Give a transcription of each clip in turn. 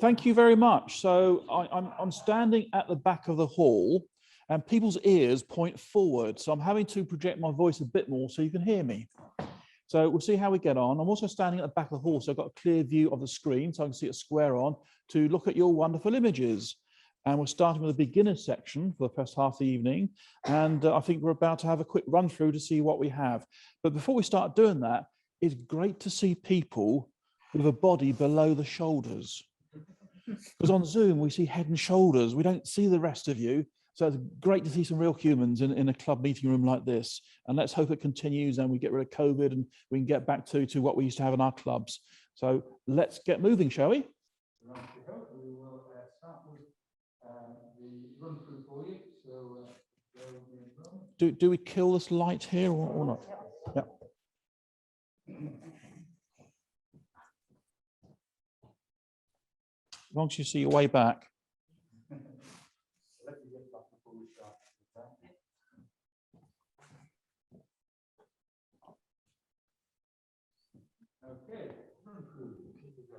Thank you very much. So I'm standing at the back of the hall and people's ears point forward. So I'm having to project my voice a bit more so you can hear me. So we'll see how we get on. I'm also standing at the back of the hall, so I've got a clear view of the screen so I can see it square on to look at your wonderful images. And we're starting with the beginner section for the first half of the evening. And I think we're about to have a quick run through to see what we have. But before we start doing that, it's great to see people with a body below the shoulders. Because on Zoom, we see head and shoulders. We don't see the rest of you. So it's great to see some real humans in a club meeting room like this. And let's hope it continues and we get rid of COVID and we can get back to what we used to have in our clubs. So let's get moving, shall we? We will start with the run through for you. So do we kill this light here or not? Yeah. As long as you see your way back. Okay, run through. Here we go.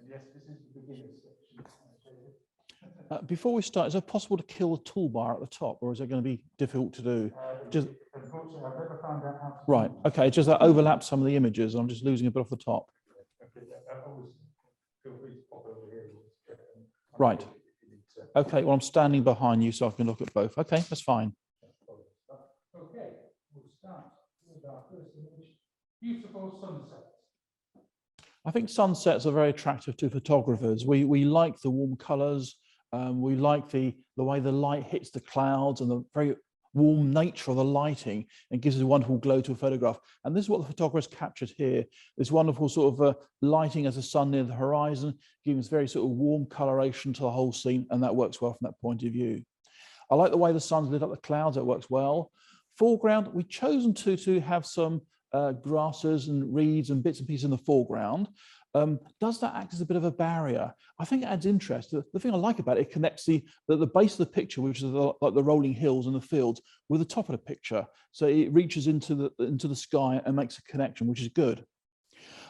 And yes, this is the beginner section. Before we start, is it possible to kill the toolbar at the top, or is it going to be difficult to do? Just unfortunately, I've never found out how to. Right. Okay. Just that overlaps some of the images. I'm just losing a bit off the top. Okay. Feel free to pop over here. Right. Okay. Well, I'm standing behind you, so I can look at both. Okay, that's fine. Okay. We'll start with our first image. Beautiful sunset. I think sunsets are very attractive to photographers. We like the warm colours. We like the way the light hits the clouds and the very warm nature of the lighting and gives us a wonderful glow to a photograph. And this is what the photographer has captured here. This wonderful sort of lighting as the sun near the horizon, giving us very sort of warm coloration to the whole scene. And that works well from that point of view. I like the way the sun's lit up the clouds. That works well. Foreground, we've chosen to have some grasses and reeds and bits and pieces in the foreground. Does that act as a bit of a barrier? I think it adds interest. The thing I like about it connects the base of the picture, which is like the rolling hills and the fields, with the top of the picture. So it reaches into the sky and makes a connection, which is good.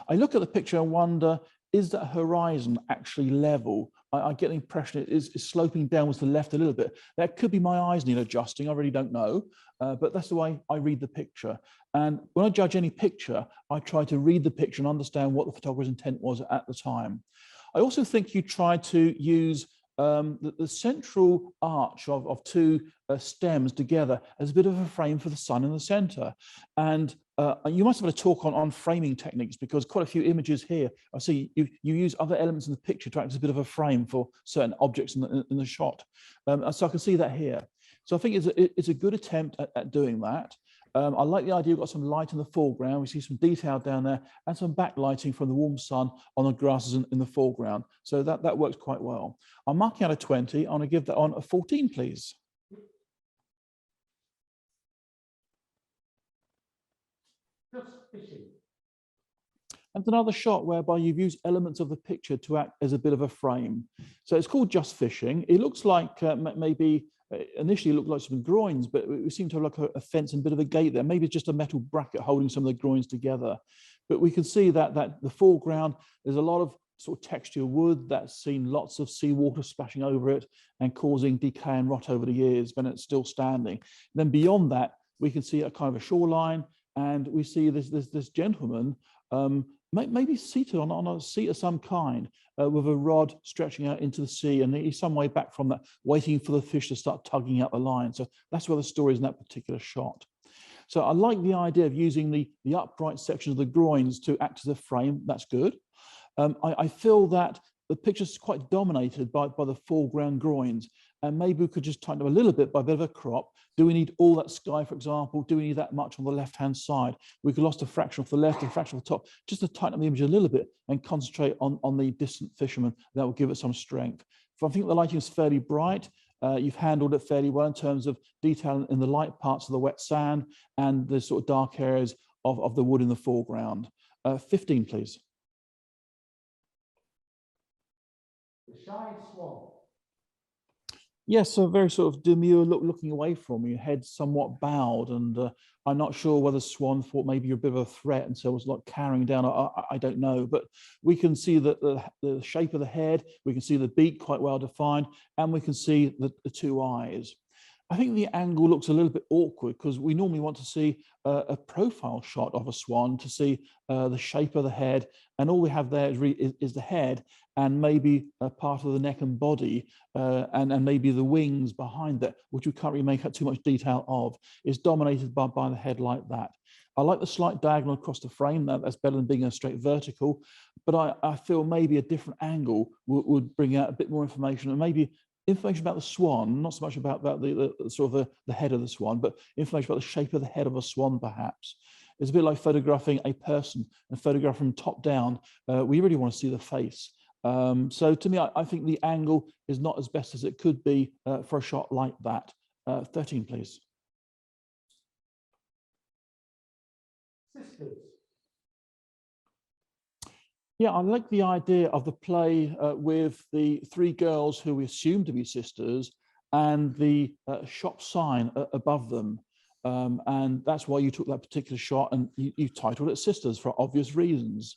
I look at the picture and wonder, is that horizon actually level? I get the impression it is sloping downwards to the left a little bit. That could be my eyes need adjusting. I really don't know, but that's the way I read the picture. And when I judge any picture, I try to read the picture and understand what the photographer's intent was at the time. I also think you try to use the central arch of two stems together as a bit of a frame for the sun in the center. And you must have a talk on framing techniques, because quite a few images here, I see you use other elements in the picture to act as a bit of a frame for certain objects in the shot. So I can see that here. So I think it's a good attempt at doing that. I like the idea we've got some light in the foreground. We see some detail down there and some backlighting from the warm sun on the grasses in the foreground. So that works quite well. I'm marking out a 20. I'm going to give that on a 14, please. Just fishing. And another shot whereby you've used elements of the picture to act as a bit of a frame. So it's called Just Fishing. It looks like maybe initially it looked like some groins, but we seem to have like a fence and a bit of a gate there. Maybe it's just a metal bracket holding some of the groins together. But we can see that the foreground, there's a lot of sort of texture wood that's seen lots of seawater splashing over it and causing decay and rot over the years when it's still standing. And then beyond that, we can see a kind of a shoreline, and we see this gentleman maybe seated on a seat of some kind with a rod stretching out into the sea, and he's some way back from that, waiting for the fish to start tugging out the line. So that's where the story is in that particular shot. So I like the idea of using the upright sections of the groins to act as a frame. That's good. I feel that the picture's quite dominated by the foreground groins, and maybe we could just tighten up a little bit by a bit of a crop. Do we need all that sky, for example? Do we need that much on the left-hand side? We could lost a fraction off the left, a fraction off the top, just to tighten up the image a little bit and concentrate on the distant fisherman. That will give it some strength. So I think the lighting is fairly bright. You've handled it fairly well in terms of detail in the light parts of the wet sand and the sort of dark areas of the wood in the foreground. 15, please. The shy swan. Yes, a very sort of demure look, looking away from you, head somewhat bowed, and I'm not sure whether Swan thought maybe you're a bit of a threat, and so was like carrying down. I don't know, but we can see that the shape of the head, we can see the beak quite well defined, and we can see the two eyes. I think the angle looks a little bit awkward because we normally want to see a profile shot of a swan to see the shape of the head, and all we have there is the head and maybe a part of the neck and body, and maybe the wings behind that, which we can't really make out too much detail of, is dominated by the head like that. I like the slight diagonal across the frame. That's better than being a straight vertical, but I feel maybe a different angle would bring out a bit more information, and maybe information about the swan, not so much about the sort of the head of the swan, but information about the shape of the head of a swan, perhaps. It's a bit like photographing a person and photographing top down. We really want to see the face. So to me, I think the angle is not as best as it could be for a shot like that. 13, please. Sisters. Yeah, I like the idea of the play with the three girls who we assume to be sisters and the shop sign above them. And that's why you took that particular shot, and you titled it Sisters for obvious reasons.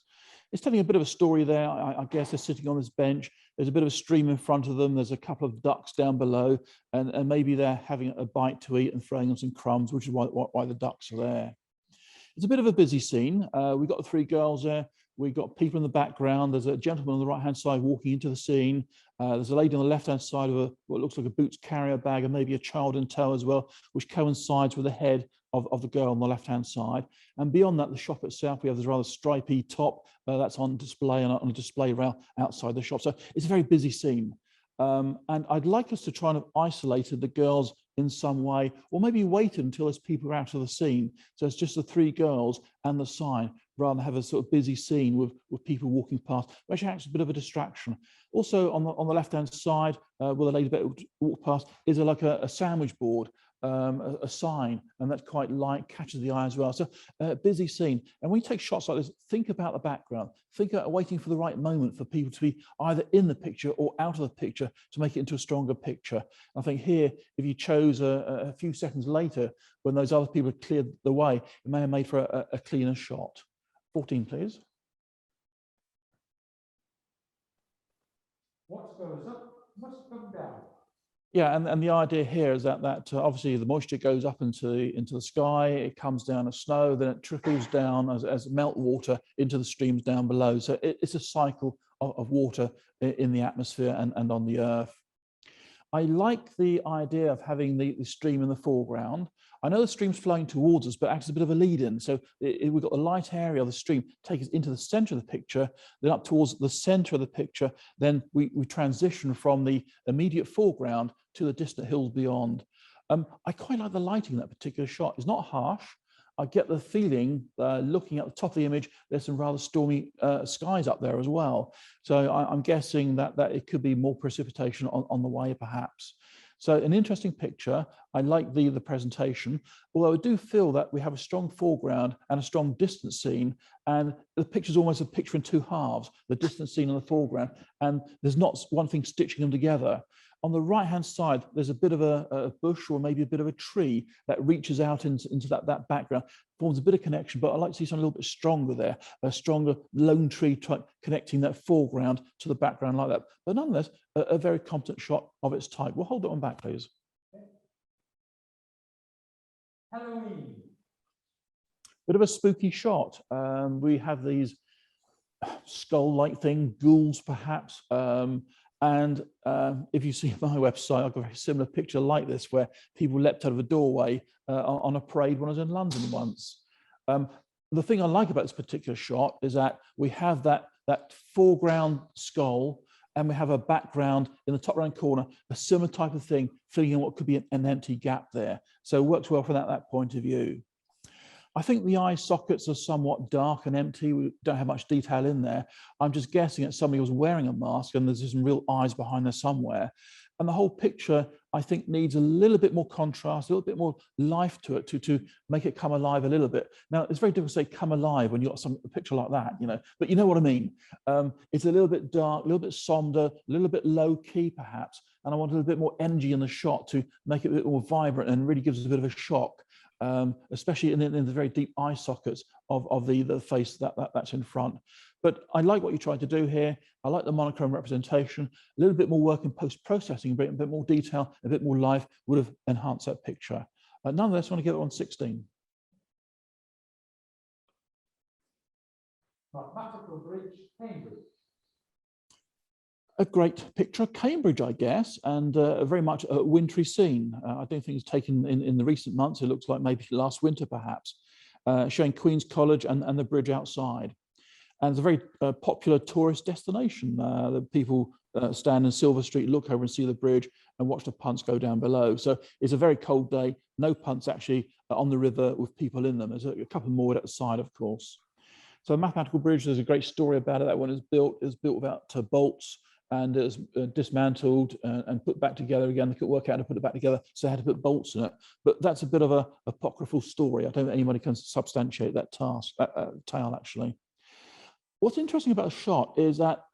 It's telling a bit of a story there. I guess they're sitting on this bench. There's a bit of a stream in front of them. There's a couple of ducks down below, and maybe they're having a bite to eat and throwing them some crumbs, which is why the ducks are there. It's a bit of a busy scene. We've got the three girls there. We've got people in the background. There's a gentleman on the right-hand side walking into the scene. There's a lady on the left-hand side of what looks like a boots carrier bag and maybe a child in tow as well, which coincides with the head of the girl on the left-hand side. And beyond that, the shop itself, we have this rather stripy top that's on display and on a display around outside the shop. So it's a very busy scene. And I'd like us to try and have isolated the girls in some way, or maybe waited until there's people out of the scene. So it's just the three girls and the sign, rather than have a sort of busy scene with people walking past, which acts as a bit of a distraction. Also on the left-hand side, where the lady walk past, is like a sandwich board, a sign, and that's quite light, catches the eye as well. So a busy scene. And when you take shots like this, think about the background. Think about waiting for the right moment for people to be either in the picture or out of the picture to make it into a stronger picture. I think here, if you chose a few seconds later, when those other people had cleared the way, it may have made for a cleaner shot. 14, please. What goes up must come down. Yeah, and the idea here is that obviously the moisture goes up into the sky, it comes down as snow, then it trickles down as melt water into the streams down below. So it's a cycle of water in the atmosphere and on the earth. I like the idea of having the stream in the foreground. I know the stream's flowing towards us, but acts as a bit of a lead-in. So we've got the light area of the stream take us into the center of the picture, then up towards the center of the picture. Then we transition from the immediate foreground to the distant hills beyond. I quite like the lighting in that particular shot. It's not harsh. I get the feeling, looking at the top of the image, there's some rather stormy skies up there as well. So I'm guessing that it could be more precipitation on the way, perhaps. So an interesting picture. I like the presentation, although I do feel that we have a strong foreground and a strong distance scene, and the picture's almost a picture in two halves, the distance scene and the foreground, and there's not one thing stitching them together. On the right-hand side, there's a bit of a bush or maybe a bit of a tree that reaches out into that background, forms a bit of connection, but I'd like to see something a little bit stronger there, a stronger lone tree type connecting that foreground to the background like that. But nonetheless, a very competent shot of its type. We'll hold it on back, please. Halloween. Bit of a spooky shot. We have these skull-like thing, ghouls perhaps. If you see my website, I've got a very similar picture like this where people leapt out of a doorway on a parade when I was in London once. The thing I like about this particular shot is that we have that foreground skull and we have a background in the top right corner, a similar type of thing, filling in what could be an empty gap there. So it works well from that point of view. I think the eye sockets are somewhat dark and empty. We don't have much detail in there. I'm just guessing that somebody was wearing a mask and there's some real eyes behind there somewhere. And the whole picture, I think, needs a little bit more contrast, a little bit more life to it to make it come alive a little bit. Now, it's very difficult to say come alive when you've got a picture like that, you know, but you know what I mean. It's a little bit dark, a little bit somber, a little bit low key perhaps. And I want a little bit more energy in the shot to make it a bit more vibrant and really gives us a bit of a shock. Especially in the very deep eye sockets of the face that's in front. But I like what you tried to do here. I like the monochrome representation. A little bit more work in post-processing, a bit more detail, a bit more life would have enhanced that picture. Nonetheless, I want to give it on 16. Mathematical Bridge, Cambridge. A great picture of Cambridge, I guess, and very much a wintry scene. I don't think it's taken in the recent months. It looks like maybe last winter, perhaps, showing Queen's College and the bridge outside. And it's a very popular tourist destination. The people stand in Silver Street, look over and see the bridge and watch the punts go down below. So it's a very cold day. No punts actually on the river with people in them. There's a couple more at the side, of course. So Mathematical Bridge, there's a great story about it. That one is built without bolts. And it was dismantled and put back together again. They couldn't work out how to put it back together, so they had to put bolts in it. But that's a bit of an apocryphal story. I don't think anybody can substantiate that tale, actually. What's interesting about the shot is that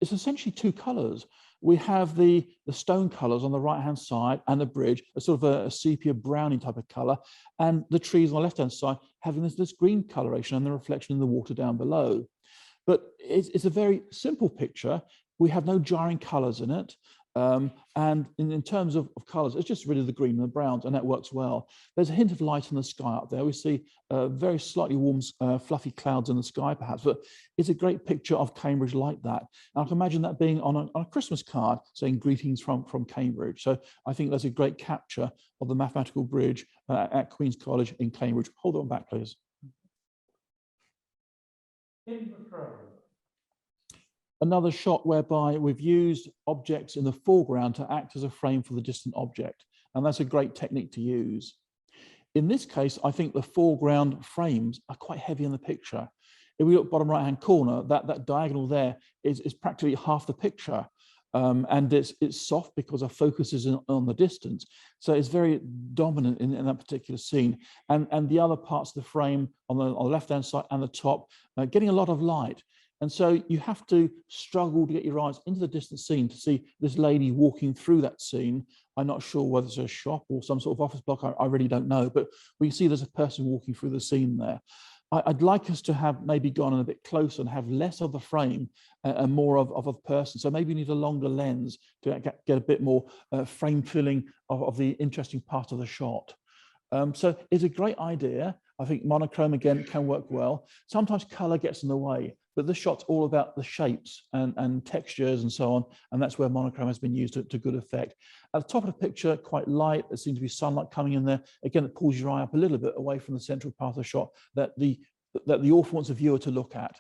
it's essentially two colors. We have the stone colors on the right-hand side and the bridge, a sort of a sepia browning type of color, and the trees on the left-hand side having this green coloration and the reflection in the water down below. But it's a very simple picture. We have no jarring colors in it. And in terms of colors, it's just really the green and the browns, and that works well. There's a hint of light in the sky up there. We see very slightly warm, fluffy clouds in the sky, perhaps, but it's a great picture of Cambridge like that. And I can imagine that being on a Christmas card saying greetings from Cambridge. So I think that's a great capture of the Mathematical Bridge at Queen's College in Cambridge. Hold on back, please. In the frame. Another shot whereby we've used objects in the foreground to act as a frame for the distant object. And that's a great technique to use. In this case, I think the foreground frames are quite heavy in the picture. If we look bottom right-hand corner, that diagonal there is practically half the picture. And it's soft because our focus is on the distance. So it's very dominant in that particular scene. And the other parts of the frame on the left-hand side and the top, getting a lot of light. And so you have to struggle to get your eyes into the distant scene to see this lady walking through that scene. I'm not sure whether it's a shop or some sort of office block. I really don't know, but we see there's a person walking through the scene there. I'd like us to have maybe gone in a bit closer and have less of the frame and more of a person. So maybe you need a longer lens to get a bit more frame filling of the interesting part of the shot. So it's a great idea. I think monochrome, again, can work well. Sometimes color gets in the way, but this shot's all about the shapes and textures and so on. And that's where monochrome has been used to good effect. At the top of the picture, quite light. There seems to be sunlight coming in there. Again, it pulls your eye up a little bit away from the central part of the shot that the author wants the viewer to look at.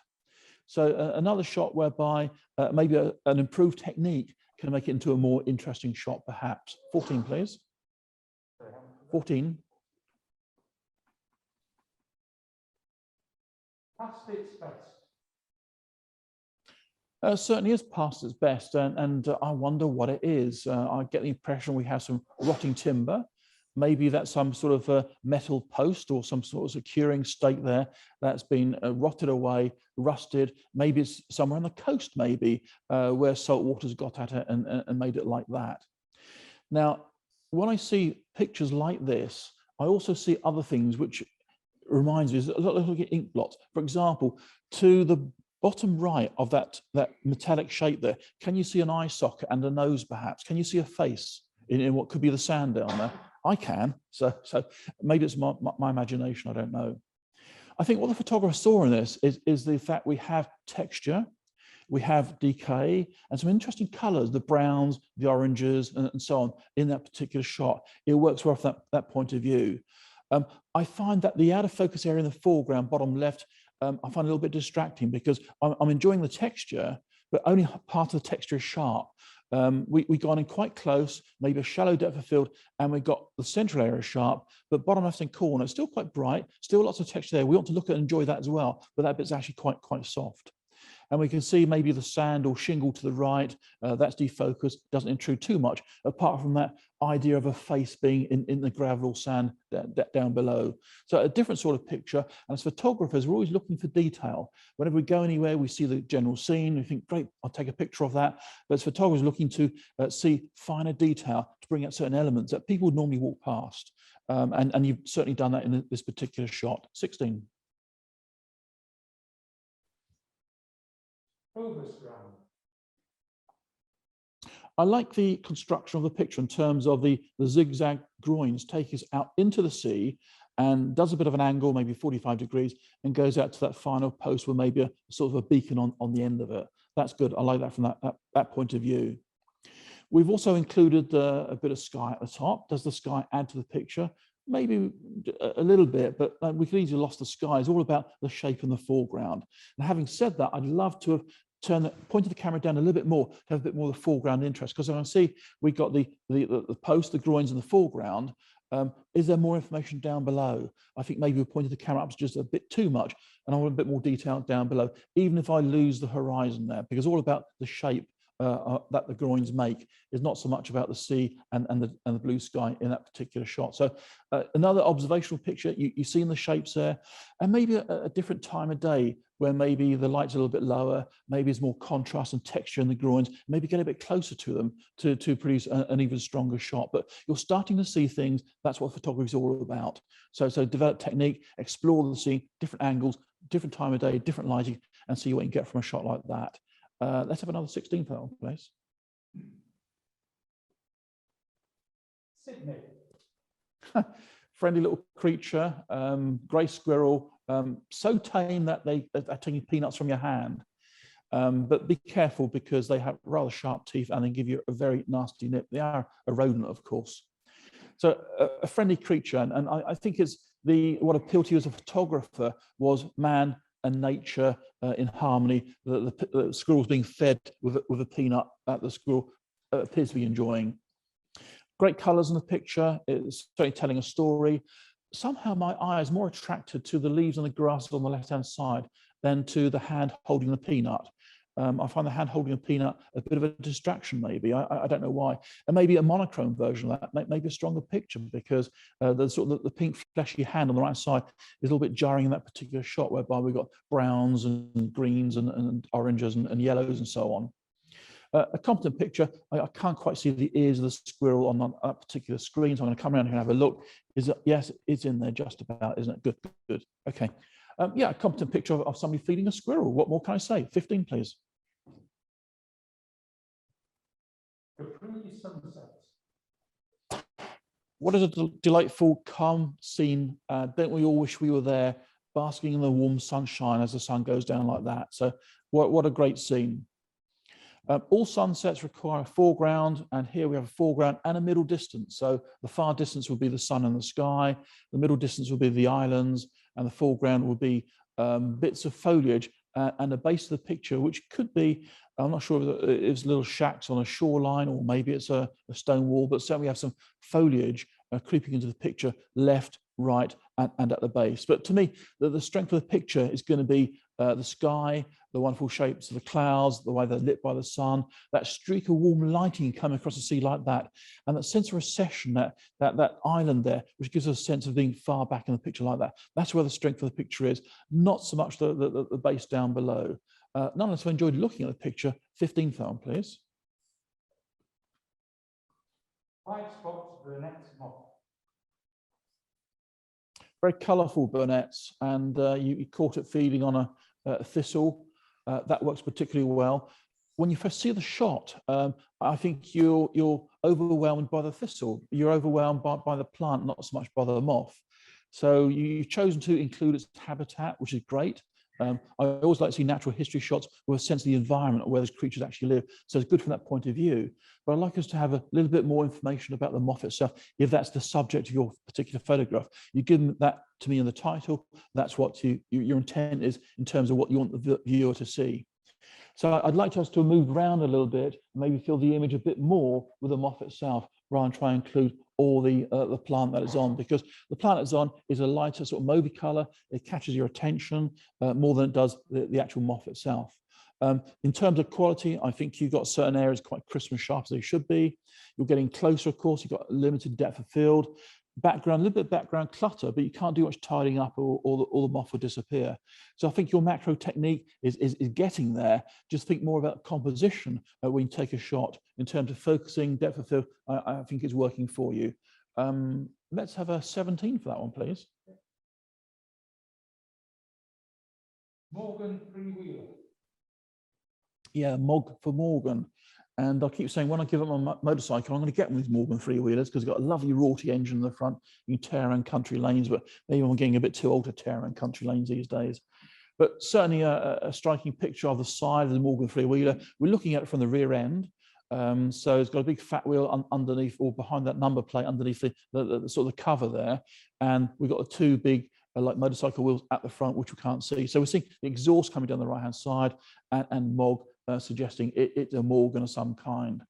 So another shot whereby maybe an improved technique can make it into a more interesting shot, perhaps. 14, please. 14. Past its best. Certainly is past its best, and I wonder what it is. I get the impression we have some rotting timber. Maybe that's some sort of a metal post or some sort of securing stake there that's been rotted away, rusted. Maybe it's somewhere on the coast, maybe, where salt water's got at it and made it like that. Now, when I see pictures like this, I also see other things which reminds me, look at ink blots. For example, to the bottom right of that metallic shape there, can you see an eye socket and a nose perhaps? Can you see a face in what could be the sand down there? I can, so maybe it's my imagination, I don't know. I think what the photographer saw in this is the fact we have texture, we have decay, and some interesting colors, the browns, the oranges, and so on in that particular shot. It works well from that point of view. I find that the out of focus area in the foreground, bottom left, I find a little bit distracting because I'm enjoying the texture, but only part of the texture is sharp. We got in quite close, maybe a shallow depth of field, and we got the central area sharp, but bottom left-hand corner, still quite bright, still lots of texture there. We want to look at and enjoy that as well, but that bit's actually quite soft. And we can see maybe the sand or shingle to the right, that's defocused, doesn't intrude too much, apart from that idea of a face being in the gravel or sand down below. So a different sort of picture. And as photographers, we're always looking for detail. Whenever we go anywhere, we see the general scene, we think, great, I'll take a picture of that. But as photographers, looking to see finer detail to bring out certain elements that people would normally walk past. And you've certainly done that in this particular shot. 16. Overground. I like the construction of the picture in terms of the zigzag groins take us out into the sea and does a bit of an angle, maybe 45 degrees, and goes out to that final post with maybe a sort of a beacon on the end of it. That's good. I like that from that point of view. We've also included a bit of sky at the top. Does the sky add to the picture? Maybe a little bit, but we could easily lost the sky. It's all about the shape in the foreground. And having said that, I'd love to have pointed the camera down a little bit more to have a bit more of the foreground interest, because I can see we got the post, the groins in the foreground. Is there more information down below? I think maybe we pointed the camera up just a bit too much, and I want a bit more detail down below, even if I lose the horizon there, because all about the shape that the groins make is not so much about the sea and the blue sky in that particular shot. So another observational picture, you see in the shapes there, and maybe a different time of day where maybe the light's a little bit lower, maybe there's more contrast and texture in the groins, maybe get a bit closer to them to produce an even stronger shot. But you're starting to see things. That's what photography is all about. So develop technique, explore the scene, different angles, different time of day, different lighting, and see what you can get from a shot like that. Let's have another 16 film, please. Sydney. Friendly little creature, grey squirrel, so tame that they're taking peanuts from your hand. But be careful because they have rather sharp teeth and they give you a very nasty nip. They are a rodent, of course. So a friendly creature, and I think it's what appealed to you as a photographer was man and nature in harmony. The squirrel's being fed with a peanut that the squirrel appears to be enjoying. Great colours in the picture. It's certainly telling a story. Somehow my eye is more attracted to the leaves and the grass on the left-hand side than to the hand holding the peanut. I find the hand holding a peanut a bit of a distraction, maybe. I don't know why. And maybe a monochrome version of that, maybe a stronger picture, because the pink fleshy hand on the right side is a little bit jarring in that particular shot, whereby we've got browns and greens and oranges and yellows and so on. A competent picture. I can't quite see the ears of the squirrel on that particular screen, so I'm going to come around here and have a look. Yes, it's in there just about, isn't it? Good. Okay. Yeah, a competent picture of somebody feeding a squirrel. What more can I say? 15, please. Capri sunset. What is a delightful, calm scene. Don't we all wish we were there, basking in the warm sunshine as the sun goes down like that? So what a great scene. All sunsets require a foreground, and here we have a foreground and a middle distance. So the far distance will be the sun and the sky, the middle distance will be the islands, and the foreground will be bits of foliage and the base of the picture, which could be, I'm not sure if it's little shacks on a shoreline or maybe it's a stone wall, but certainly we have some foliage creeping into the picture left, right, and at the base. But to me, the strength of the picture is going to be the sky, the wonderful shapes of the clouds, the way they're lit by the sun, that streak of warm lighting coming across the sea like that, and that sense of recession, that island there, which gives us a sense of being far back in the picture like that. That's where the strength of the picture is, not so much the base down below. Nonetheless, I enjoyed looking at the picture. 15 film, please. Five spots Burnett moth. Very colourful burnets, and you caught it feeding on a thistle. That works particularly well. When you first see the shot, I think you're overwhelmed by the thistle. You're overwhelmed by the plant, not so much by the moth. So you've chosen to include its habitat, which is great. I always like to see natural history shots with a sense of the environment where those creatures actually live. So it's good from that point of view. But I'd like us to have a little bit more information about the moth itself, if that's the subject of your particular photograph. You give that to me in the title. That's what your intent is in terms of what you want the viewer to see. So I'd like us to move around a little bit, maybe fill the image a bit more with the moth itself, rather than try and include all the plant that it's on, because the plant it's on is a lighter sort of mauve color. It catches your attention more than it does the actual moth itself. In terms of quality, I think you've got certain areas quite crisp and sharp as they should be. You're getting closer, of course, you've got limited depth of field. Background, a little bit of background clutter, but you can't do much tidying up or the moth will disappear. So I think your macro technique is getting there. Just think more about composition when you take a shot in terms of focusing, depth of field. I think it's working for you. Let's have a 17 for that one, please. Morgan Freewheeler. Yeah, Mog for Morgan. And I keep saying, when I give up my motorcycle, I'm going to get one of these Morgan freewheelers because it's got a lovely Rorty engine in the front. You can tear around country lanes, but maybe I'm getting a bit too old to tear around country lanes these days. But certainly a striking picture of the side of the Morgan freewheeler. We're looking at it from the rear end. So it's got a big fat wheel underneath or behind that number plate underneath the sort of the cover there. And we've got the two big like motorcycle wheels at the front, which we can't see. So we're seeing the exhaust coming down the right-hand side and Mog suggesting it's a Morgan of some kind.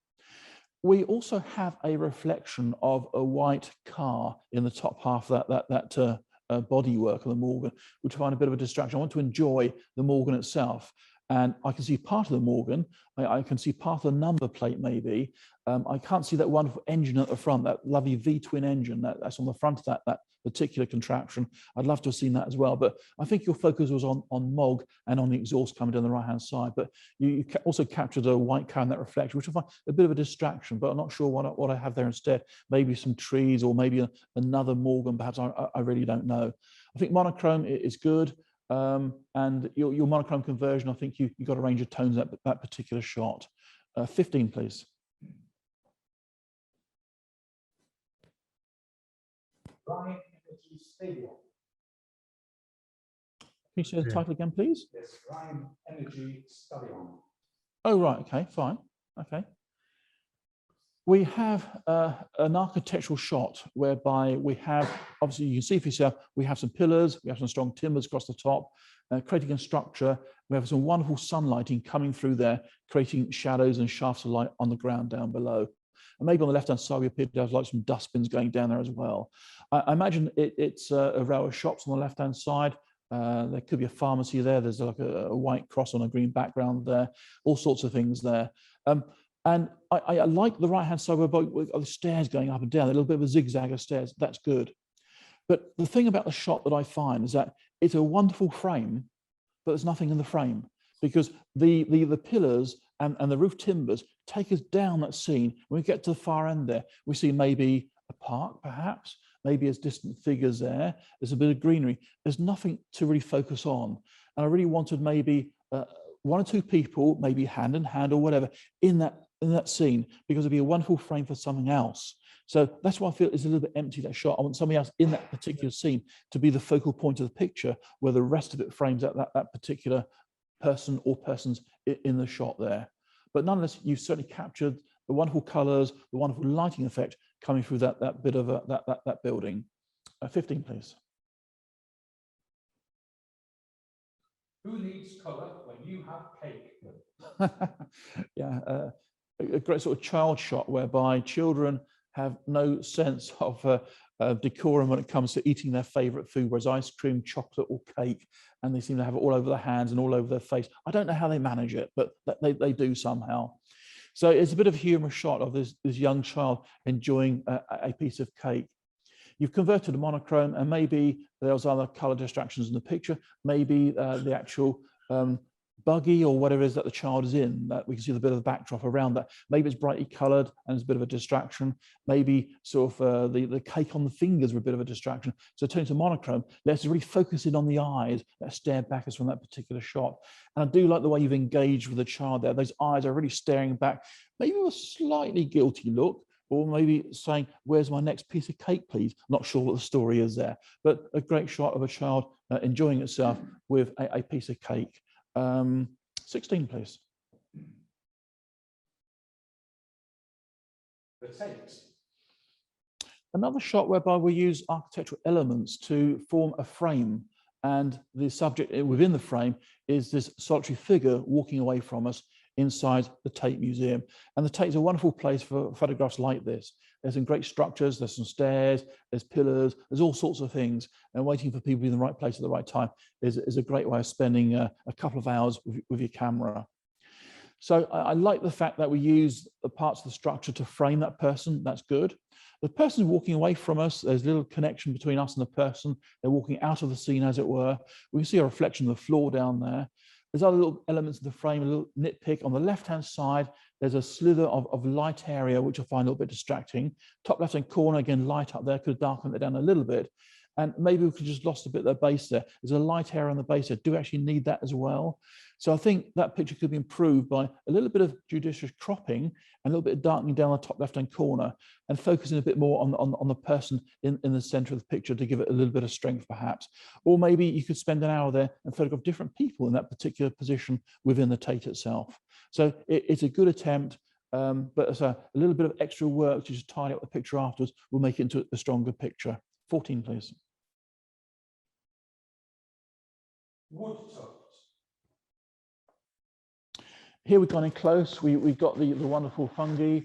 We also have a reflection of a white car in the top half of that bodywork of the Morgan, which I find a bit of a distraction. I want to enjoy the Morgan itself. And I can see part of the Morgan. I can see part of the number plate maybe. I can't see that wonderful engine at the front, that lovely V-twin engine that's on the front of that particular contraption. I'd love to have seen that as well. But I think your focus was on Mog and on the exhaust coming down the right-hand side. But you also captured a white car in that reflection, which I find a bit of a distraction, but I'm not sure what I have there instead. Maybe some trees or maybe another Morgan, perhaps. I really don't know. I think monochrome is good. And your monochrome conversion, I think you got a range of tones in that particular shot. 15, please. Ryan Energy Stadium. Can you say the title again, please? Yes, Ryan Energy Stadium. Oh, right. Okay, fine. Okay. We have an architectural shot whereby we have, obviously you can see for yourself, we have some pillars, we have some strong timbers across the top, creating a structure. We have some wonderful sunlighting coming through there, creating shadows and shafts of light on the ground down below. And maybe on the left-hand side, we appear to have like some dustbins going down there as well. I imagine it's a row of shops on the left-hand side. There could be a pharmacy there. There's like a white cross on a green background there, all sorts of things there. And I like the right-hand side where the stairs going up and down, a little bit of a zigzag of stairs. That's good. But the thing about the shot that I find is that it's a wonderful frame, but there's nothing in the frame because the pillars and the roof timbers take us down that scene. When we get to the far end there, we see maybe a park, perhaps, maybe as distant figures there. There's a bit of greenery. There's nothing to really focus on. And I really wanted maybe one or two people, maybe hand in hand or whatever, in that scene, because it'd be a wonderful frame for something else. So that's why I feel it's a little bit empty, that shot. I want somebody else in that particular scene to be the focal point of the picture, where the rest of it frames that particular person or persons in the shot there. But nonetheless, you've certainly captured the wonderful colors, the wonderful lighting effect coming through that bit of that building. 15, please. Who needs colour when you have cake? Yeah, a great sort of child shot whereby children have no sense of decorum when it comes to eating their favorite food, whereas ice cream, chocolate or cake, and they seem to have it all over their hands and all over their face. I don't know how they manage it, but they do somehow. So it's a bit of a humorous shot of this young child enjoying a piece of cake. You've converted to monochrome, and maybe there was other color distractions in the picture. Maybe the actual buggy or whatever it is that the child is in, that we can see the bit of the backdrop around that. Maybe it's brightly coloured and it's a bit of a distraction. Maybe sort of the cake on the fingers are a bit of a distraction. So turning to monochrome, let's really focus in on the eyes that stare back at us from that particular shot. And I do like the way you've engaged with the child there. Those eyes are really staring back, maybe with a slightly guilty look, or maybe saying, where's my next piece of cake, please? Not sure what the story is there, but a great shot of a child enjoying itself with a piece of cake. 16, please. The takes. Another shot whereby we use architectural elements to form a frame, and the subject within the frame is this solitary figure walking away from us inside the Tate Museum. And the Tate is a wonderful place for photographs like this. There's some great structures, there's some stairs, there's pillars, there's all sorts of things. And waiting for people in the right place at the right time is a great way of spending a couple of hours with your camera. So I like the fact that we use the parts of the structure to frame that person. That's good. The person walking away from us, there's a little connection between us and the person. They're walking out of the scene, as it were. We can see a reflection of the floor down there. There's other little elements of the frame, a little nitpick. On the left-hand side, there's a slither of light area, which I find a little bit distracting. Top left-hand corner, again, light up there, could have darkened it down a little bit. And maybe we could just lost a bit of the base there. There's a light area on the base there. Do we actually need that as well? So I think that picture could be improved by a little bit of judicious cropping and a little bit of darkening down the top left-hand corner and focusing a bit more on the person in the center of the picture to give it a little bit of strength, perhaps. Or maybe you could spend an hour there and photograph different people in that particular position within the Tate itself. So it's a good attempt, but it's a little bit of extra work to just tidy up the picture afterwards will make it into a stronger picture. 14, please. Wood tones. Here we've gone in close. We've got the wonderful fungi.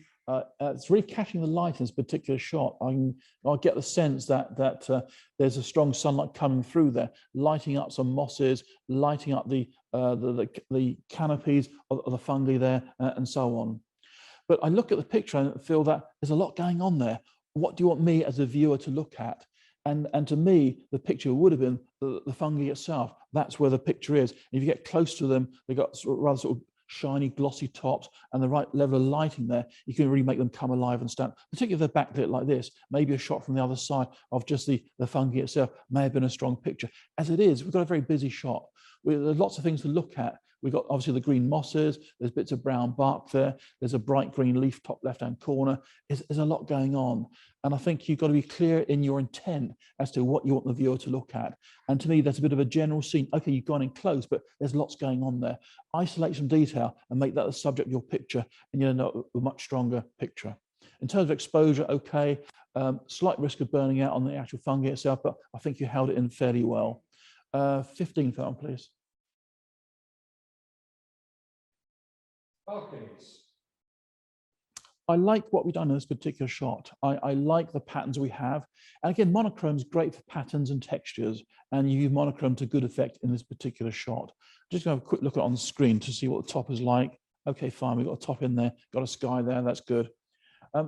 It's really catching the light in this particular shot. I get the sense that there's a strong sunlight coming through there, lighting up some mosses, lighting up the canopies of the fungi there, and so on. But I look at the picture and feel that there's a lot going on there. What do you want me as a viewer to look at? And to me, the picture would have been the fungi itself. That's where the picture is. If you get close to them, they've got rather sort of shiny, glossy tops and the right level of lighting there, you can really make them come alive and stand. Particularly if they're backlit like this, maybe a shot from the other side of just the fungi itself may have been a strong picture. As it is, we've got a very busy shot. There's lots of things to look at. We've got obviously the green mosses, there's bits of brown bark there, there's a bright green leaf top left-hand corner. There's a lot going on. And I think you've got to be clear in your intent as to what you want the viewer to look at. And to me, that's a bit of a general scene. Okay, you've gone in close, but there's lots going on there. Isolate some detail and make that the subject of your picture, and you'll end up with a much stronger picture. In terms of exposure, okay, slight risk of burning out on the actual fungi itself, but I think you held it in fairly well. 15 for that one, please. Balconies. I like what we've done in this particular shot. I like the patterns we have. And again, monochrome is great for patterns and textures, and you use monochrome to good effect in this particular shot. Just gonna have a quick look at it on the screen to see what the top is like. Okay, fine, we've got a top in there, got a sky there, that's good.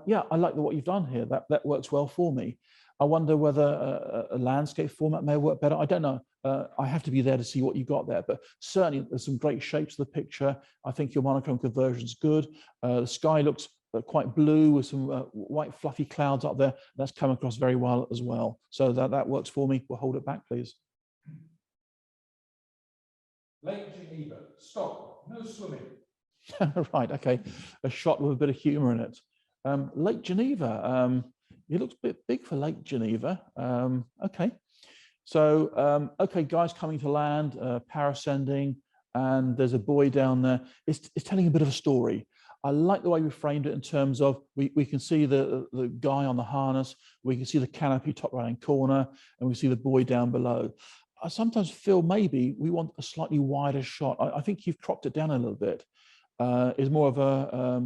Yeah, I like what you've done here. That works well for me. I wonder whether a landscape format may work better. I don't know. I have to be there to see what you got there, but certainly there's some great shapes of the picture. I think your monochrome conversion is good. The sky looks quite blue with some white fluffy clouds up there. That's come across very well as well. So that works for me. We'll hold it back, please. Lake Geneva. Stop. No swimming. Right, okay. A shot with a bit of humor in it. Lake Geneva. It looks a bit big for Lake Geneva. Okay. So, okay, guys coming to land, parascending, and there's a boy down there. It's telling a bit of a story. I like the way we framed it in terms of we can see the guy on the harness, we can see the canopy top right-hand corner, and we see the boy down below. I sometimes feel maybe we want a slightly wider shot. I think you've cropped it down a little bit. Is more of a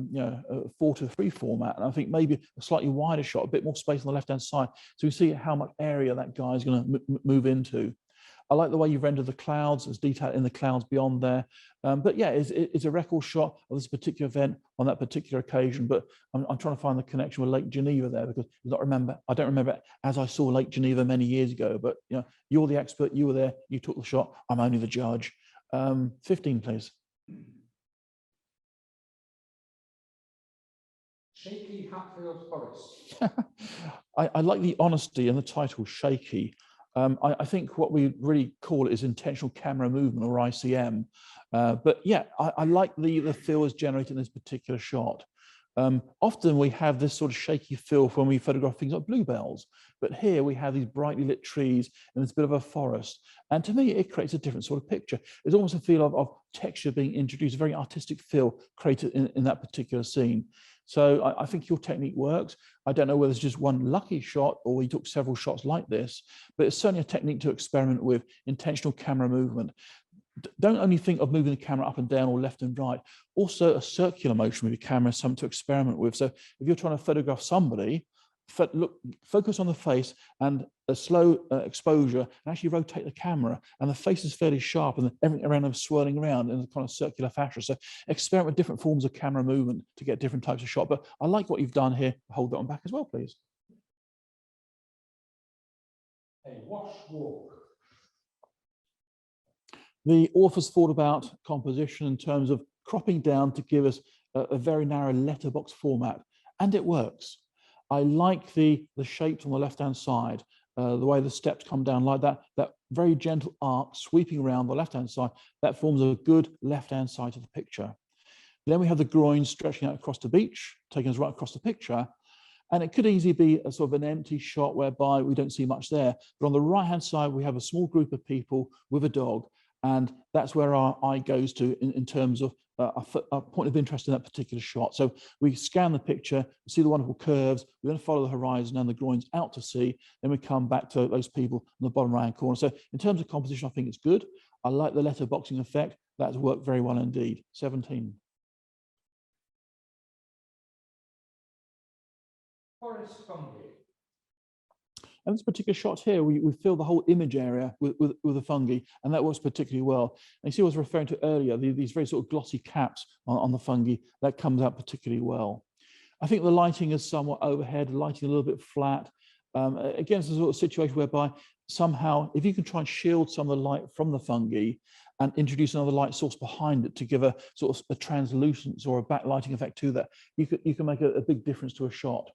4:3 format, and I think maybe a slightly wider shot, a bit more space on the left-hand side, so we see how much area that guy is going to move into. I like the way you've rendered the clouds, there's detail in the clouds beyond there. But yeah, it's a record shot of this particular event on that particular occasion, but I'm trying to find the connection with Lake Geneva there, because I don't remember as I saw Lake Geneva many years ago, but you're the expert, you were there, you took the shot, I'm only the judge. 15, please. Shaky Hatfield Forest. I like the honesty in the title, shaky. I think what we really call it is intentional camera movement, or ICM. But yeah, I like the feel is generated in this particular shot. Often we have this sort of shaky feel when we photograph things like bluebells, but here we have these brightly lit trees and this bit of a forest. And to me, it creates a different sort of picture. There's almost a feel of texture being introduced, a very artistic feel created in that particular scene. So I think your technique works. I don't know whether it's just one lucky shot or we took several shots like this, but it's certainly a technique to experiment with, intentional camera movement. Don't only think of moving the camera up and down or left and right, also a circular motion with your camera is something to experiment with. So if you're trying to photograph somebody, focus on the face and a slow exposure and actually rotate the camera, and the face is fairly sharp and everything around them swirling around in a kind of circular fashion. So experiment with different forms of camera movement to get different types of shot. But I like what you've done here. Hold that one back as well, please. A wash walk. The authors thought about composition in terms of cropping down to give us a very narrow letterbox format, and it works. I like the shapes on the left-hand side, the way the steps come down like that, that very gentle arc sweeping around the left-hand side, that forms a good left-hand side of the picture. Then we have the groins stretching out across the beach, taking us right across the picture. And it could easily be a sort of an empty shot whereby we don't see much there. But on the right-hand side, we have a small group of people with a dog. And that's where our eye goes to in terms of a point of interest in that particular shot. So we scan the picture, see the wonderful curves, we then follow the horizon and the groins out to sea, then we come back to those people in the bottom right-hand corner. So in terms of composition, I think it's good. I like the letterboxing effect. That's worked very well indeed. 17. Forest fungi. And this particular shot here, we fill the whole image area with the fungi, and that works particularly well. And you see what I was referring to earlier, these very sort of glossy caps on the fungi, that comes out particularly well. I think the lighting is somewhat overhead, lighting a little bit flat. Again, it's a sort of situation whereby somehow, if you can try and shield some of the light from the fungi and introduce another light source behind it to give a sort of a translucence or a backlighting effect to that, you can make a big difference to a shot.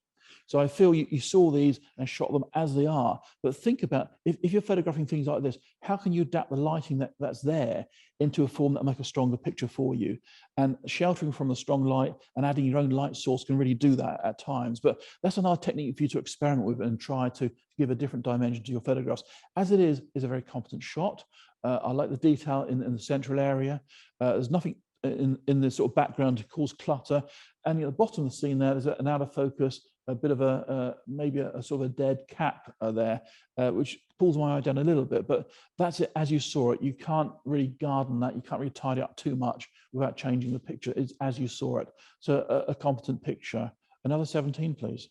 So I feel you saw these and shot them as they are, but think about if you're photographing things like this, how can you adapt the lighting that's there into a form that make a stronger picture for you? And sheltering from the strong light and adding your own light source can really do that at times. But that's another technique for you to experiment with and try to give a different dimension to your photographs. As it is a very competent shot. I like the detail in the central area. There's nothing in this sort of background to cause clutter. And at the bottom of the scene there, there's an out of focus, a bit of maybe a sort of a dead cap there, which pulls my eye down a little bit, but that's it as you saw it. You can't really garden that. You can't really tidy up too much without changing the picture. It's as you saw it. So a competent picture. Another 17, please.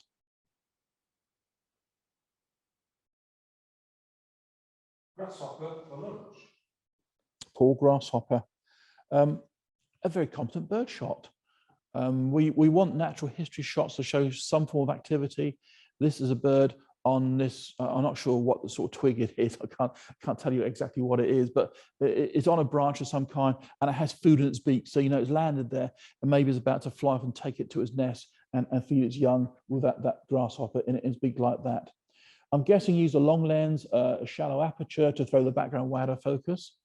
Grasshopper for lunch. Poor grasshopper. A very competent bird shot. We want natural history shots to show some form of activity. This is a bird on this, I'm not sure what the sort of twig it is. I can't tell you exactly what it is, but it's on a branch of some kind and it has food in its beak. So, you know, it's landed there and maybe it's about to fly off and take it to its nest and feed its young with that grasshopper in its beak like that. I'm guessing use a long lens, a shallow aperture to throw the background way out of focus.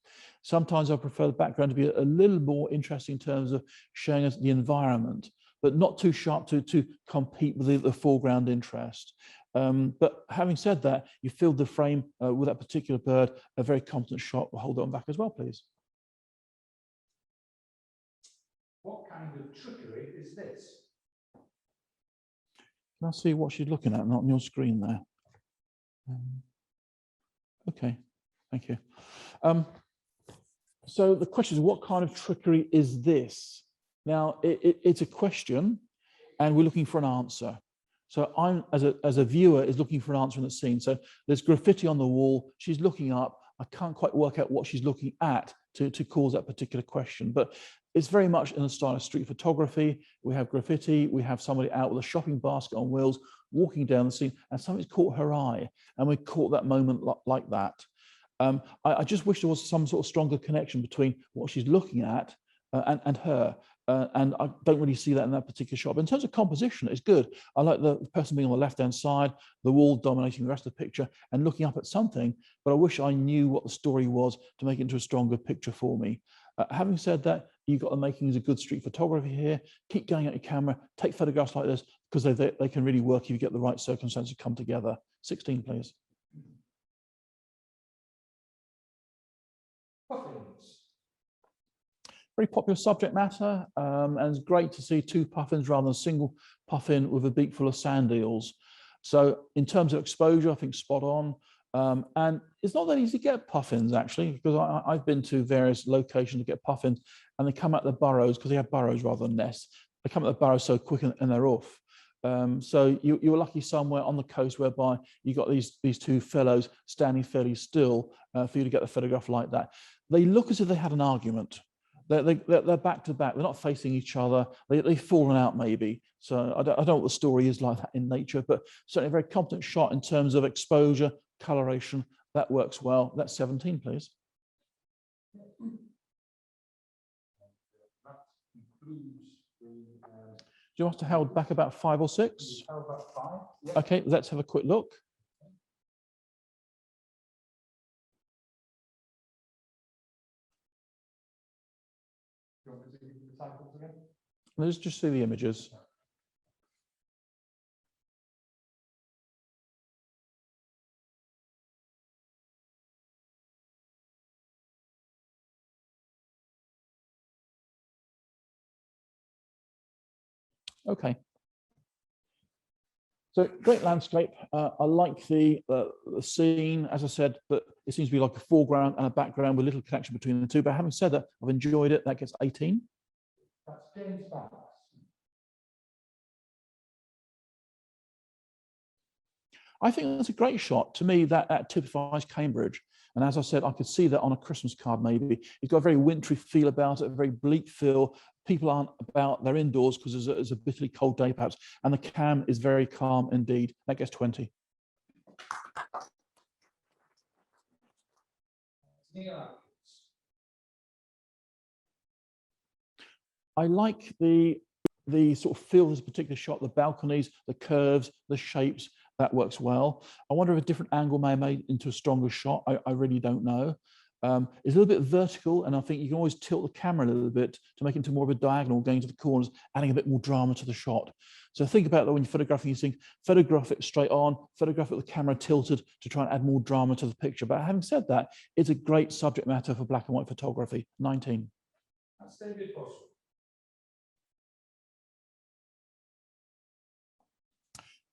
Sometimes I prefer the background to be a little more interesting in terms of showing us the environment, but not too sharp to compete with the foreground interest. But having said that, you filled the frame with that particular bird, a very competent shot. We'll hold it on back as well, please. What kind of trickery is this? Can I see what she's looking at, not on your screen there? Okay, thank you. So the question is, what kind of trickery is this? Now, it's a question, and we're looking for an answer. So I'm, as a viewer, is looking for an answer in the scene. So there's graffiti on the wall. She's looking up. I can't quite work out what she's looking at to cause that particular question. But it's very much in the style of street photography. We have graffiti. We have somebody out with a shopping basket on wheels, walking down the scene, and something's caught her eye, and we caught that moment like that. I just wish there was some sort of stronger connection between what she's looking at and her. And I don't really see that in that particular shot. But in terms of composition, it's good. I like the person being on the left-hand side, the wall dominating the rest of the picture and looking up at something, but I wish I knew what the story was to make it into a stronger picture for me. Having said that, you've got the makings of good street photography here. Keep going at your camera, take photographs like this, because they can really work if you get the right circumstances to come together. 16, please. Puffins. Very popular subject matter, and it's great to see two puffins rather than a single puffin with a beak full of sand eels. So in terms of exposure, I think spot on. And it's not that easy to get puffins, actually, because I've been to various locations to get puffins, and they come out the burrows, because they have burrows rather than nests. They come out the burrows so quick and they're off. So you're lucky somewhere on the coast whereby you've got these two fellows standing fairly still for you to get the photograph like that. They look as if they had an argument. They're back to back. They're not facing each other. They've fallen out maybe. So I don't know what the story is like that in nature, but certainly a very competent shot in terms of exposure, coloration. That works well. That's 17, please. That includes the. Do you want to hold back about 5 or 6? How about 5? Yep. Okay, let's have a quick look. Do you want me to give you the titles again? Let's just see the images. Okay. So great landscape. I like the scene, as I said, but it seems to be like a foreground and a background with little connection between the two. But having said that, I've enjoyed it. That gets 18. That's James Banks. I think that's a great shot. To me, that typifies Cambridge. And as I said, I could see that on a Christmas card, maybe. It's got a very wintry feel about it, a very bleak feel. People aren't about, they're indoors because it's a bitterly cold day, perhaps. And the cam is very calm indeed. That gets 20. I like the sort of feel of this particular shot, the balconies, the curves, the shapes. That works well. I wonder if a different angle may have made into a stronger shot. I really don't know. It's a little bit vertical, and I think you can always tilt the camera a little bit to make it into more of a diagonal, going to the corners, adding a bit more drama to the shot. So think about that when you're photographing, you think, photograph it straight on, photograph it with the camera tilted to try and add more drama to the picture. But having said that, it's a great subject matter for black and white photography. 19. That's David Russell.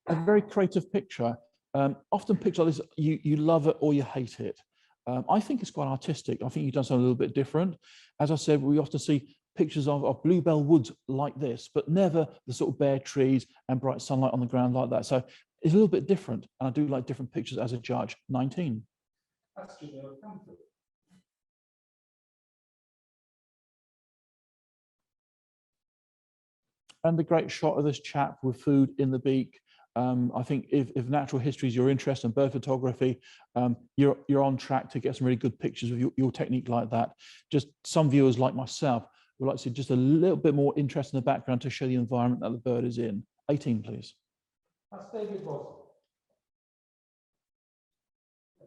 A very creative picture. Often pictures like this, you love it or you hate it. I think it's quite artistic. I think you've done something a little bit different. As I said, we often see pictures of bluebell woods like this, but never the sort of bare trees and bright sunlight on the ground like that. So it's a little bit different. And I do like different pictures as a judge. 19. That's Janelle Camford. And the great shot of this chap with food in the beak. I think if natural history is your interest and bird photography, you're on track to get some really good pictures of your technique like that. Just some viewers like myself would like to see just a little bit more interest in the background to show the environment that the bird is in. 18, please. That's David Russell.